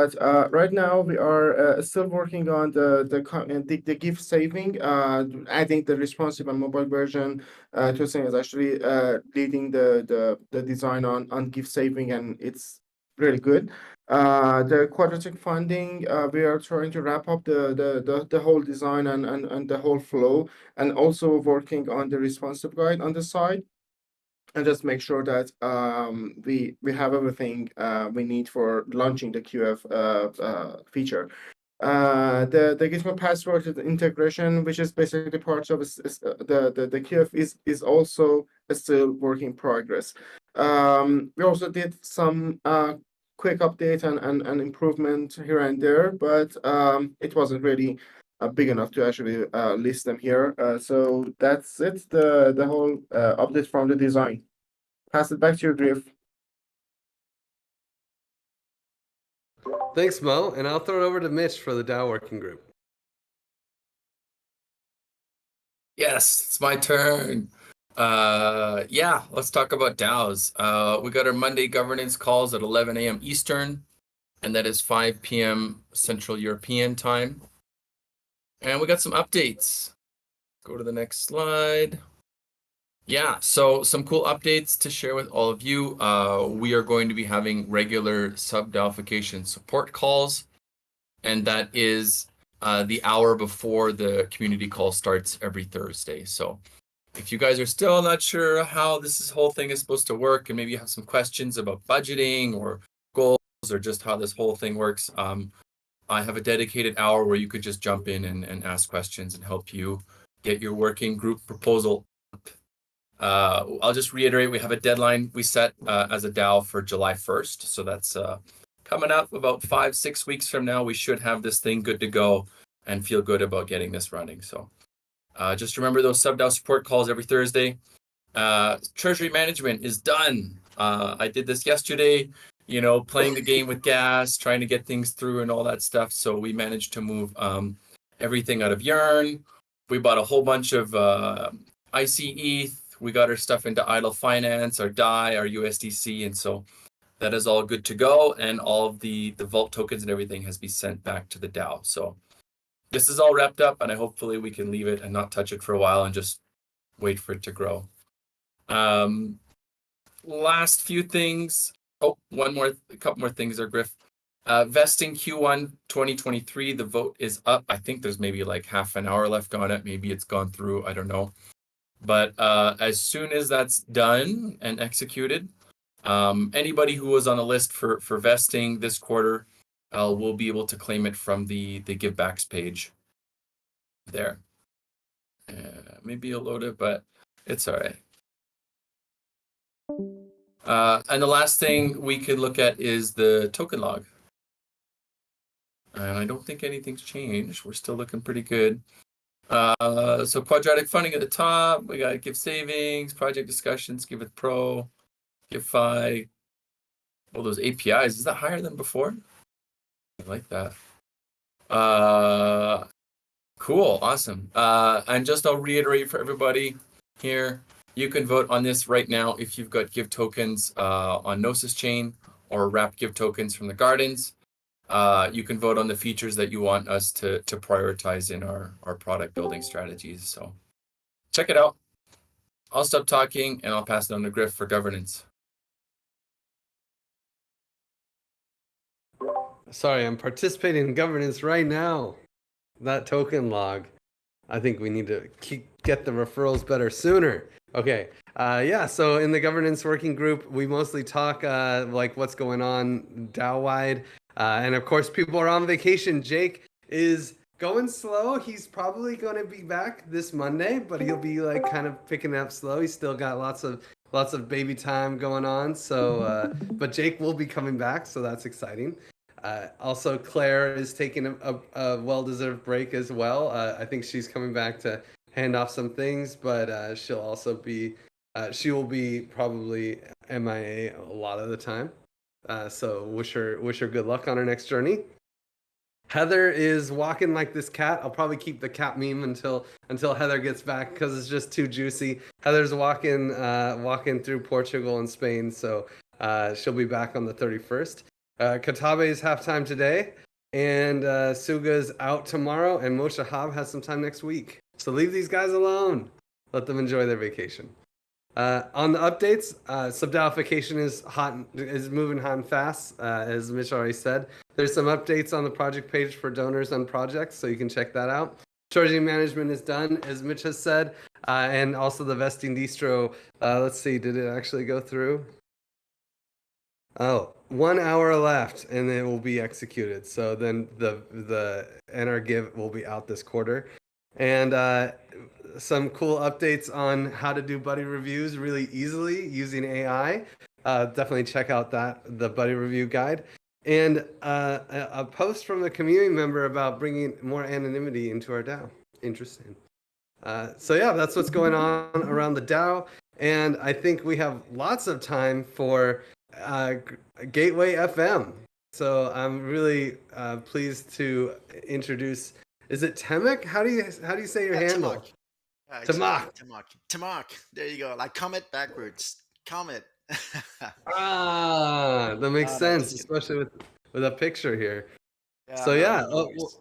But right now we are still working on the gift saving, adding the responsive and mobile version. Tosin is actually leading the design on gift saving, and it's really good. The quadratic funding, we are trying to wrap up the whole design and the whole flow, and also working on the responsive guide on the side, and just make sure that we have everything we need for launching the QF feature. The Gizmo password integration, which is basically part of the QF, is also still work in progress. We also did some quick update and improvement here and there, but it wasn't really big enough to actually list them here. So that's it. The whole update from the design. Pass it back to you, Griff. Thanks, Mo, and I'll throw it over to Mitch for the DAO working group. Yes, it's my turn. Yeah, let's talk about DAOs. We got our Monday governance calls at 11 a.m. Eastern, and that is 5 p.m. Central European time. And we got some updates. Go to the next slide. Yeah, so some cool updates to share with all of you. We are going to be having regular sub-DAOification support calls, and that is the hour before the community call starts every Thursday. So if you guys are still not sure how this whole thing is supposed to work, and maybe you have some questions about budgeting or goals or just how this whole thing works, I have a dedicated hour where you could just jump in and ask questions and help you get your working group proposal up. I'll just reiterate, we have a deadline we set as a DAO for July 1st. So that's coming up about 5-6 weeks from now. We should have this thing good to go and feel good about getting this running. So just remember those sub-DAO support calls every Thursday. Treasury management is done. I did this yesterday, playing the game with gas, trying to get things through and all that stuff. So we managed to move everything out of Yearn. We bought a whole bunch of IC ETH. We got our stuff into Idle Finance, our DAI, our USDC, and so that is all good to go. And all of the vault tokens and everything has been sent back to the DAO. So this is all wrapped up, and hopefully we can leave it and not touch it for a while and just wait for it to grow. Last few things. Oh, a couple more things there, Griff. Vesting Q1 2023, the vote is up. I think there's maybe like half an hour left on it. Maybe it's gone through. I don't know. But as soon as that's done and executed, anybody who was on a list for vesting this quarter will be able to claim it from the givebacks page there. Maybe you'll load it, but it's all right. And the last thing we could look at is the token log. And I don't think anything's changed. We're still looking pretty good. So quadratic funding at the top. We got Give Savings, Project Discussions, Giveth Pro, GiveFi. All those APIs. Is that higher than before? I like that. Cool. Awesome. And just I'll reiterate for everybody here. You can vote on this right now if you've got Give tokens on Gnosis chain or wrapped Give tokens from the Gardens. You can vote on the features that you want us to prioritize in our product building strategies. So check it out. I'll stop talking and I'll pass it on to Griff for governance. Sorry, I'm participating in governance right now. That token log. I think we need to get the referrals better sooner. Okay. Yeah, so in the governance working group, we mostly talk like what's going on DAO-wide. And of course, people are on vacation. Jake is going slow. He's probably going to be back this Monday, but he'll be like kind of picking up slow. He's still got lots of baby time going on. So, but Jake will be coming back, so that's exciting. Also, Claire is taking a well-deserved break as well. I think she's coming back to hand off some things, but she'll also be, she will be probably MIA a lot of the time. So wish her good luck on her next journey. Heather is walking like this cat. I'll probably keep the cat meme until Heather gets back because it's just too juicy. Heather's walking through Portugal and Spain, so she'll be back on the 31st. Katabe's halftime today, and Suga's out tomorrow, and Moshe Hab has some time next week. So leave these guys alone. Let them enjoy their vacation. On the updates, subdalification is moving hot and fast, as Mitch already said. There's some updates on the project page for donors on projects, so you can check that out. Charging management is done, as Mitch has said, and also the vesting distro. Let's see, did it actually go through? Oh, 1 hour left, and it will be executed. So then the NR Give will be out this quarter, and some cool updates on how to do buddy reviews really easily using AI. Definitely check out the buddy review guide, and a post from a community member about bringing more anonymity into our DAO. Interesting. So yeah, that's what's going on around the DAO, and I think we have lots of time for Gateway FM. So I'm really pleased to introduce. Is it Temek? How do you say your handle? Tamak. Yeah, Tamak. exactly. Tamak. There you go. Like Comet backwards. Comet. Ah, that makes No, sense, just especially with a picture here. yeah, So yeah, no worries.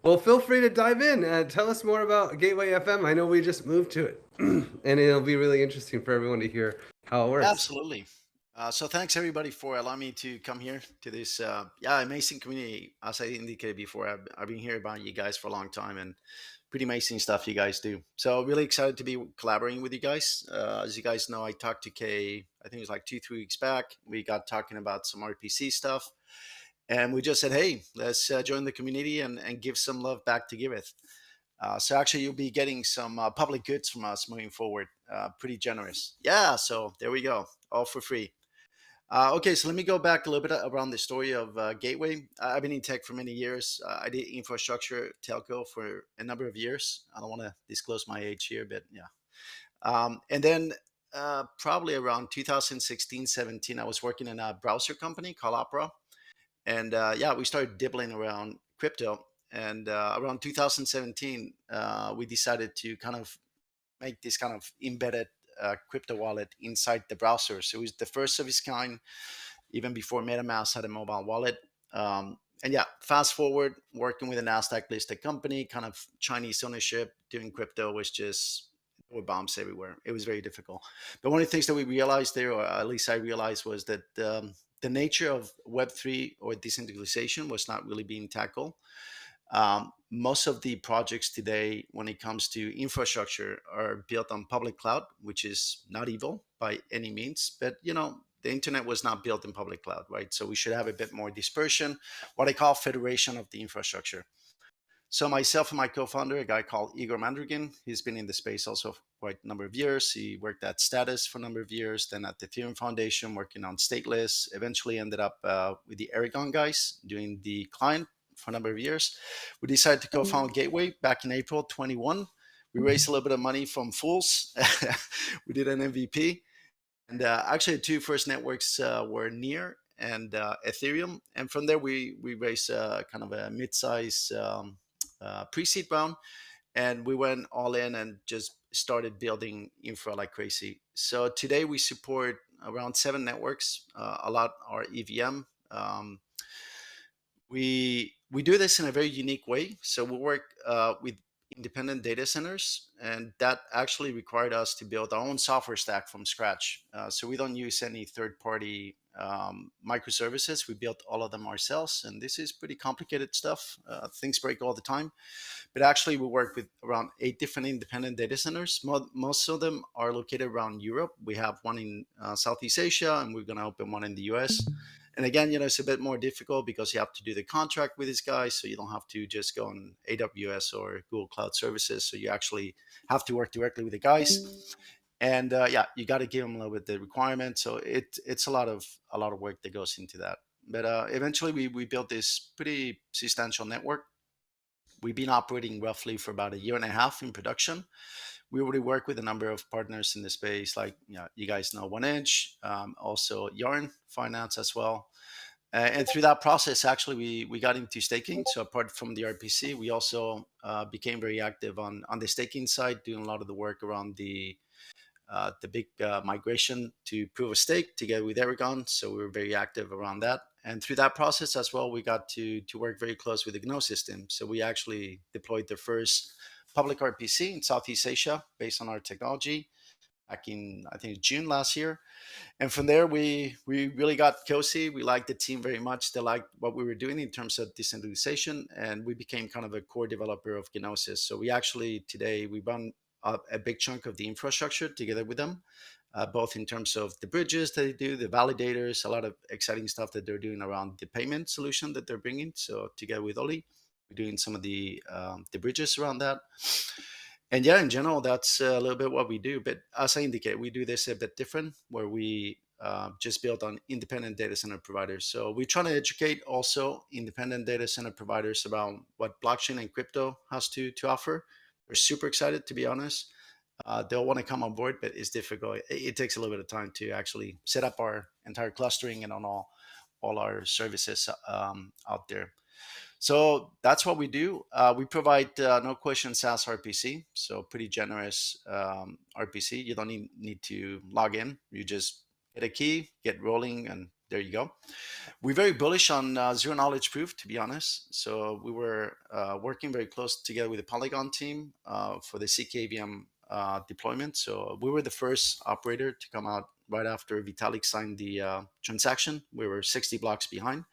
well, feel free to dive in and tell us more about Gateway FM. I know we just moved to it, and it'll be really interesting for everyone to hear how it works. Absolutely. So thanks everybody for allowing me to come here to this amazing community. As I indicated before, I've been hearing about you guys for a long time and pretty amazing stuff you guys do. So really excited to be collaborating with you guys. As you guys know, I talked to Kay, I think it was like 2-3 weeks back. We got talking about some RPC stuff, and we just said, hey, let's join the community and give some love back to Giveth. So actually, you'll be getting some public goods from us moving forward. Pretty generous. Yeah, so there we go, all for free. Okay, so let me go back a little bit around the story of Gateway. I've been in tech for many years. I did infrastructure telco for a number of years. I don't want to disclose my age here, but yeah. And then probably around 2016, 17, I was working in a browser company called Opera. And we started dibbling around crypto. And around 2017, we decided to kind of make this kind of embedded crypto wallet inside the browser. So it was the first of its kind, even before MetaMask had a mobile wallet. And yeah, fast forward, working with a Nasdaq listed company, kind of Chinese ownership, doing crypto was just, there were bombs everywhere. It was very difficult. But one of the things that we realized there, or at least I realized, was that the nature of Web3 or decentralization was not really being tackled. Most of the projects today, when it comes to infrastructure, are built on public cloud, which is not evil by any means. But, you know, the internet was not built in public cloud, right? So we should have a bit more dispersion, what I call federation of the infrastructure. So myself and my co-founder, a guy called Igor Mandragin, he's been in the space also for quite a number of years. He worked at Status for a number of years, then at the Ethereum Foundation, working on stateless, eventually ended up with the Aragon guys doing the client for a number of years. We decided to co-found Gateway back in April 21. We raised a little bit of money from Fools. We did an MVP. And actually, the two first networks were Near and Ethereum. And from there, we raised kind of a mid-size pre-seed round. And we went all in and just started building infra like crazy. So today we support around 7 networks. A lot are EVM. We do this in a very unique way. So we work with independent data centers, and that actually required us to build our own software stack from scratch. So we don't use any third-party microservices. We built all of them ourselves, and this is pretty complicated stuff. Things break all the time. But actually, we work with around 8 different independent data centers. Most of them are located around Europe. We have one in Southeast Asia, and we're going to open one in the US. And again, you know, it's a bit more difficult because you have to do the contract with these guys. So you don't have to just go on AWS or Google Cloud Services. So you actually have to work directly with the guys. And you got to give them a little bit the requirement. So it's a lot of work that goes into that. But eventually we built this pretty substantial network. We've been operating roughly for about 1.5 years in production. We already work with a number of partners in the space, like you guys know 1inch, also Yarn Finance as well. And through that process, actually, we got into staking. So apart from the RPC, we also became very active on the staking side, doing a lot of the work around the big migration to proof of stake together with Aragon. So we were very active around that. And through that process as well, we got to work very close with the Gnosis team. So we actually deployed the first public RPC in Southeast Asia based on our technology back in, I think, June last year. And from there, we really got cozy. We liked the team very much. They liked what we were doing in terms of decentralization, and we became kind of a core developer of Gnosis. So we actually today we run a big chunk of the infrastructure together with them, both in terms of the bridges that they do, the validators, a lot of exciting stuff that they're doing around the payment solution that they're bringing. So together with Oli, we're doing some of the bridges around that. And yeah, in general, that's a little bit what we do. But as I indicate, we do this a bit different, where we just build on independent data center providers. So we're trying to educate also independent data center providers about what blockchain and crypto has to offer. We're super excited, to be honest. They'll want to come on board, but it's difficult. It takes a little bit of time to actually set up our entire clustering and on all our services out there. So that's what we do. We provide no question SaaS RPC, so pretty generous RPC. You don't need to log in. You just get a key, get rolling, and there you go. We're very bullish on zero knowledge proof, to be honest. So we were working very close together with the Polygon team for the CKVM deployment. So we were the first operator to come out right after Vitalik signed the transaction. We were 60 blocks behind.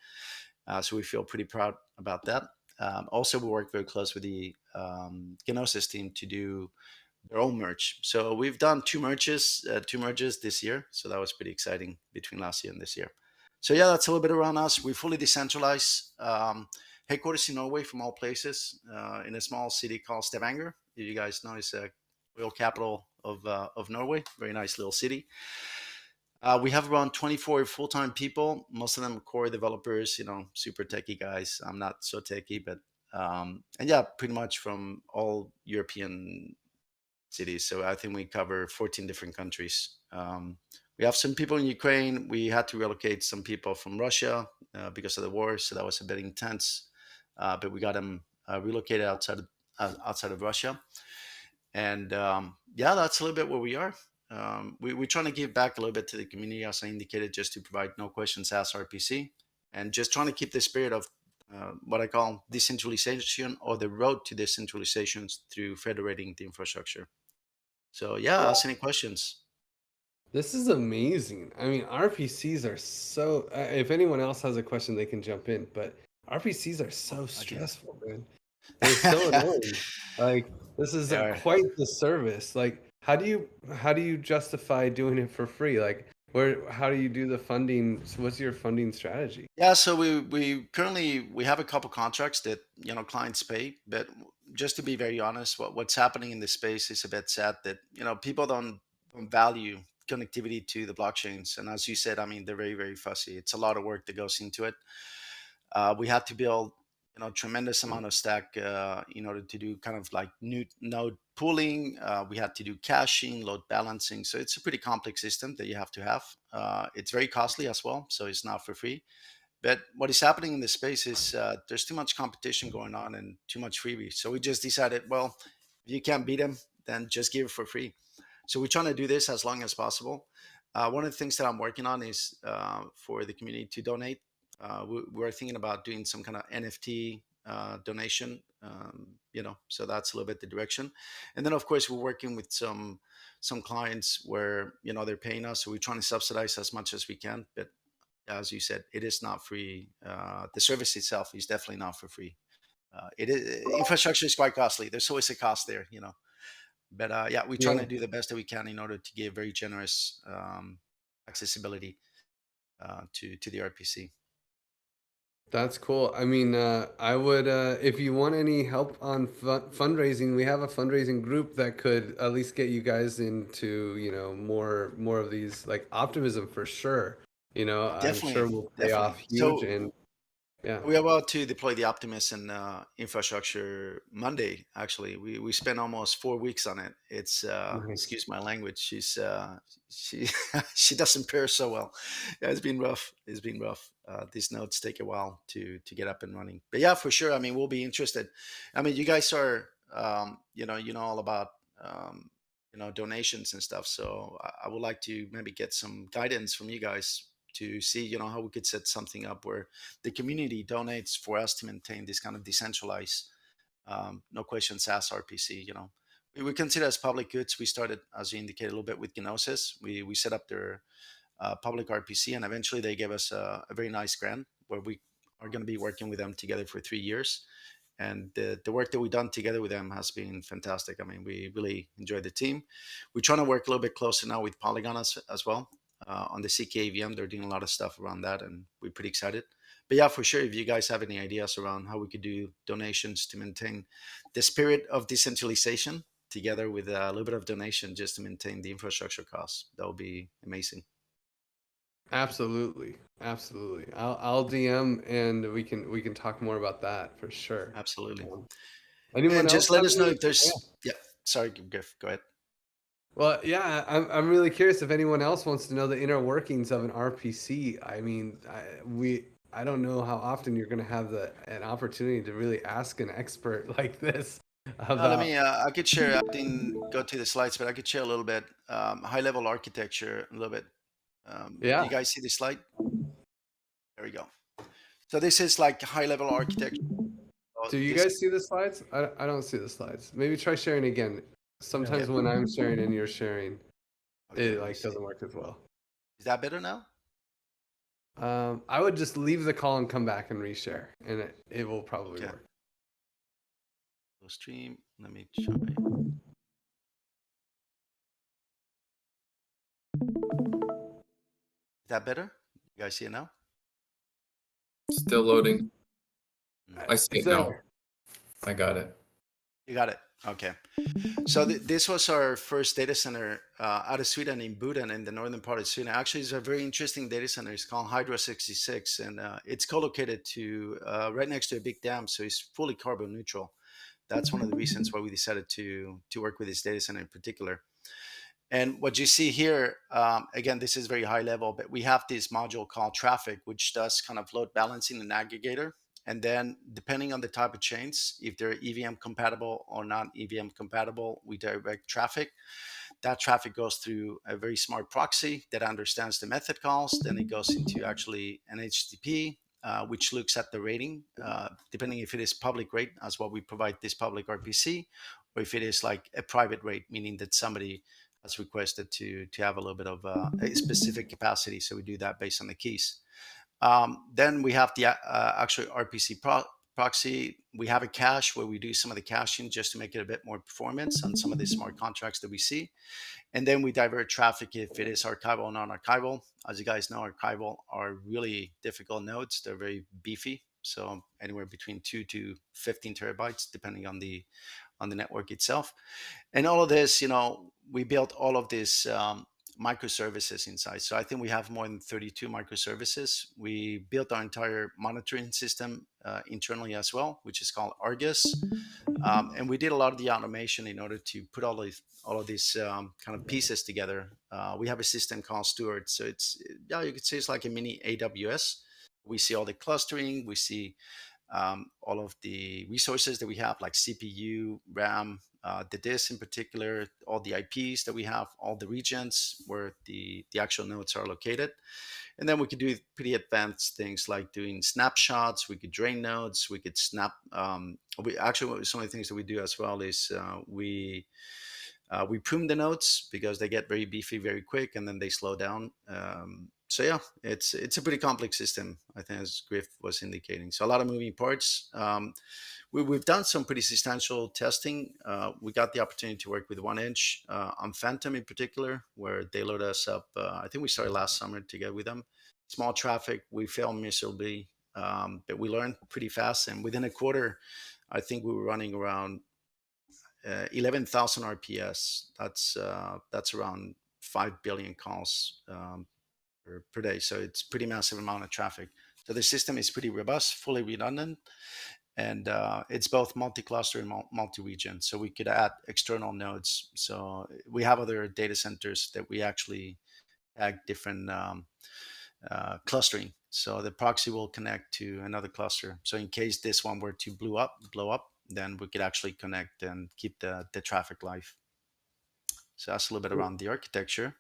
So we feel pretty proud about that. Also, we work very close with the Gnosis team to do their own merge. So we've done two merges this year. So that was pretty exciting between last year and this year. So yeah, that's a little bit around us. We're fully decentralized, headquarters in Norway from all places, in a small city called Stavanger. If you guys know, it's a real capital of Norway. Very nice little city. We have around 24 full-time people, most of them core developers, super techie guys. I'm not so techie, but and yeah, pretty much from all European cities. So I think we cover 14 different countries. We have some people in Ukraine. We had to relocate some people from Russia because of the war, so that was a bit intense. But we got them relocated outside of Russia. And yeah, that's a little bit where we are. We're trying to give back a little bit to the community, as I indicated, just to provide no questions asked RPC, and just trying to keep the spirit of what I call decentralization, or the road to decentralization, through federating the infrastructure. So yeah, ask any questions. This is amazing. I mean, RPCs are so. If anyone else has a question, they can jump in. But RPCs are so stressful, man. They're so annoying. Like, this is quite the service. Like, how do you justify doing it for free? Like, how do you do the funding? So what's your funding strategy? Yeah, so we currently have a couple contracts that clients pay, but just to be very honest, what's happening in this space is a bit sad that people don't value connectivity to the blockchains. And as you said, I mean, they're very, very fussy. It's a lot of work that goes into it. We had to build tremendous amount of stack in order to do kind of like new node pooling. We had to do caching, load balancing. So it's a pretty complex system that you have to have. It's very costly as well, so it's not for free. But what is happening in this space is there's too much competition going on and too much freebie. So we just decided, well, if you can't beat them, then just give it for free. So we're trying to do this as long as possible. One of the things that I'm working on is for the community to donate. We're thinking about doing some kind of NFT donation, so that's a little bit the direction. And then, of course, we're working with some clients where, they're paying us. So we're trying to subsidize as much as we can. But as you said, it is not free. The service itself is definitely not for free. Infrastructure is quite costly. There's always a cost there, But yeah, we're trying to do the best that we can in order to give very generous accessibility to the RPC. That's cool. I mean, I would, if you want any help on fundraising, we have a fundraising group that could at least get you guys into, more of these, like, optimism for sure. I'm sure will pay off huge. And yeah, we're about to deploy the Optimus in infrastructure Monday. Actually, we spent almost 4 weeks on it. It's excuse my language. She she doesn't pair so well. Yeah, it's been rough. These nodes take a while to get up and running. But yeah, for sure. I mean, we'll be interested. I mean, you guys are you know all about donations and stuff. So I would like to maybe get some guidance from you guys. to see, how we could set something up where the community donates for us to maintain this kind of decentralized, no questions asked RPC. We consider as public goods. We started, as you indicated, a little bit with Gnosis. We set up their public RPC, and eventually they gave us a very nice grant where we are going to be working with them together for 3 years. And the work that we've done together with them has been fantastic. I mean, we really enjoy the team. We're trying to work a little bit closer now with Polygon as well on the CKVM. They're doing a lot of stuff around that, and we're pretty excited. But yeah, for sure, if you guys have any ideas around how we could do donations to maintain the spirit of decentralization together with a little bit of donation just to maintain the infrastructure costs, that would be amazing. Absolutely. I'll DM and we can talk more about that for sure. Absolutely. Anyone And else just let have us know any- if there's, yeah, sorry, Griff, go ahead. Well, yeah, I'm really curious if anyone else wants to know the inner workings of an RPC. I mean, I don't know how often you're going to have an opportunity to really ask an expert like this about. Let me, I could share, I didn't go to the slides, but I could share a little bit, high level architecture, a little bit. Yeah. You guys see the slide? There we go. So this is like high level architecture. Do you This- guys see the slides? I don't see the slides. Maybe try sharing again. Sometimes when I'm sharing and you're sharing, Okay, it let me like see. doesn't work as well. Is that better now? I would just leave the call and come back and reshare, and it will probably Okay. work. Stream, let me try. Is that better? You guys see it now? Still loading. I see It's it now. there. I got it. You got it. Okay. So this was our first data center out of Sweden in Boden in the northern part of Sweden. Actually, it's a very interesting data center. It's called Hydra 66, and it's co-located to right next to a big dam, so it's fully carbon neutral. That's one of the reasons why we decided to work with this data center in particular. And what you see here, again, this is very high level, but we have this module called traffic, which does kind of load balancing and aggregator. And then depending on the type of chains, if they're EVM compatible or not EVM compatible, we direct traffic. That traffic goes through a very smart proxy that understands the method calls. Then it goes into actually an HTTP, which looks at the rating, depending if it is public rate, as what we provide this public RPC, or if it is like a private rate, meaning that somebody has requested to have a little bit of a specific capacity. So we do that based on the keys. Then we have the actual RPC proxy. We have a cache where we do some of the caching just to make it a bit more performance on some of the smart contracts that we see. And then we divert traffic if it is archival or non-archival. As you guys know, archival are really difficult nodes. They're very beefy. So anywhere between 2 to 15 terabytes, depending on the network itself. And all of this, we built all of this microservices inside. So I think we have more than 32 microservices. We built our entire monitoring system internally as well, which is called Argus. And we did a lot of the automation in order to put all of these kind of pieces together. We have a system called Steward. So it's, you could say it's like a mini AWS. We see all the clustering. We see all of the resources that we have, like CPU, RAM, the disk in particular, all the IPs that we have, all the regions where the actual nodes are located. And then we could do pretty advanced things like doing snapshots. We could drain nodes. We could snap. We actually, some of the things that we do as well is we prune the nodes because they get very beefy very quick, and then they slow down. So yeah, it's a pretty complex system, I think, as Griff was indicating. So a lot of moving parts. We've done some pretty substantial testing. We got the opportunity to work with 1inch on Phantom in particular, where they load us up. I think we started last summer to get with them. Small traffic, we failed miserably, but we learned pretty fast. And within a quarter, I think we were running around 11,000 RPS. That's around 5 billion calls per day. So it's pretty massive amount of traffic. So the system is pretty robust, fully redundant, and it's both multi-cluster and multi-region. So we could add external nodes. So we have other data centers that we actually add different clustering. So the proxy will connect to another cluster. So in case this one were to blow up, then we could actually connect and keep the traffic live. So that's a little bit around the architecture.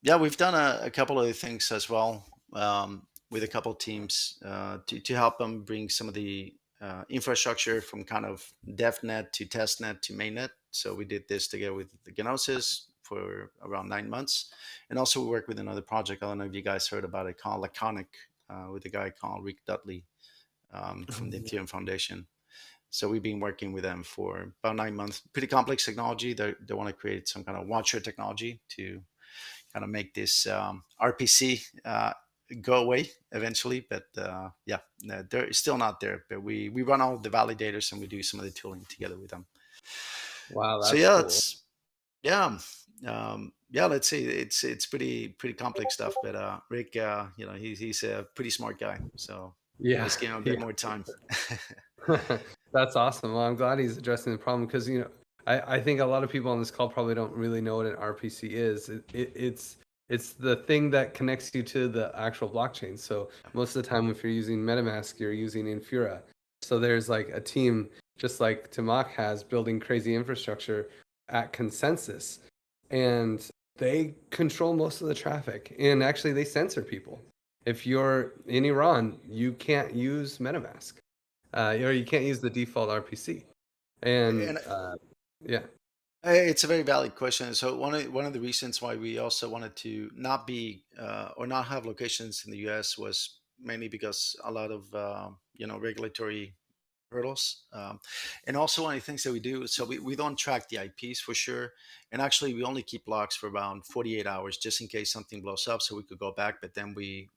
Yeah, we've done a couple of things as well, with a couple of teams, to help them bring some of the infrastructure from kind of DevNet to testnet to mainnet. So we did this together with the Gnosis for around 9 months. And also we work with another project. I don't know if you guys heard about it, called Laconic, with a guy called Rick Dudley, from the Ethereum Foundation. So we've been working with them for about 9 months. Pretty complex technology. They want to create some kind of watcher technology to kind of make this RPC go away eventually. But yeah, no, they're still not there. But we run all the validators and we do some of the tooling together with them. Wow, So that's yeah, cool. it's yeah. Yeah, let's say it's pretty complex stuff, but Rick, he's a pretty smart guy, so Yeah, just give him a bit yeah. more time. That's awesome. Well, I'm glad he's addressing the problem because I think a lot of people on this call probably don't really know what an RPC is. It's the thing that connects you to the actual blockchain. So most of the time, if you're using MetaMask, you're using Infura. So there's like a team just like Tamak has building crazy infrastructure at Consensus, and they control most of the traffic. And actually, they censor people. If you're in Iran, you can't use MetaMask, or you can't use the default RPC. And And yeah, it's a very valid question. So one of the reasons why we also wanted to not be or not have locations in the U.S. was mainly because a lot of regulatory hurdles, and also one of the things that we do. So we don't track the IPs for sure, and actually we only keep logs for around 48 hours just in case something blows up, so we could go back. But then we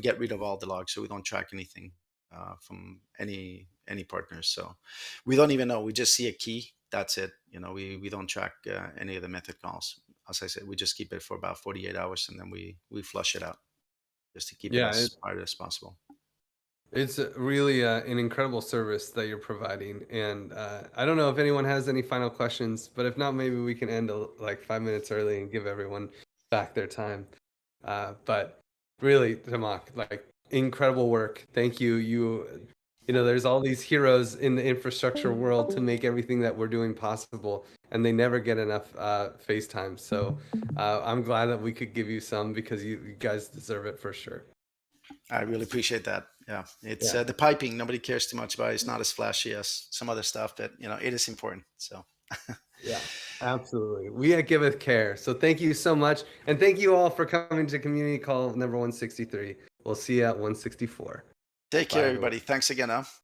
get rid of all the logs, so we don't track anything from any partners. So we don't even know. We just see a key. That's it. We don't track any of the method calls. As I said, we just keep it for about 48 hours and then we flush it out just to keep it yeah, as private as possible. it's really an incredible service that you're providing. And I don't know if anyone has any final questions, but if not, maybe we can end like 5 minutes early and give everyone back their time. But really, Tamak, like incredible work. Thank you. There's all these heroes in the infrastructure world to make everything that we're doing possible, and they never get enough face time. So I'm glad that we could give you some because you guys deserve it for sure. I really appreciate that. Yeah, it's Yeah. the piping. Nobody cares too much about it. It's not as flashy as some other stuff, but it is important. So Yeah, absolutely. We at Giveth care. So thank you so much. And thank you all for coming to community call number 163. We'll see you at 164. take Bye, care, everyone. everybody. Thanks again.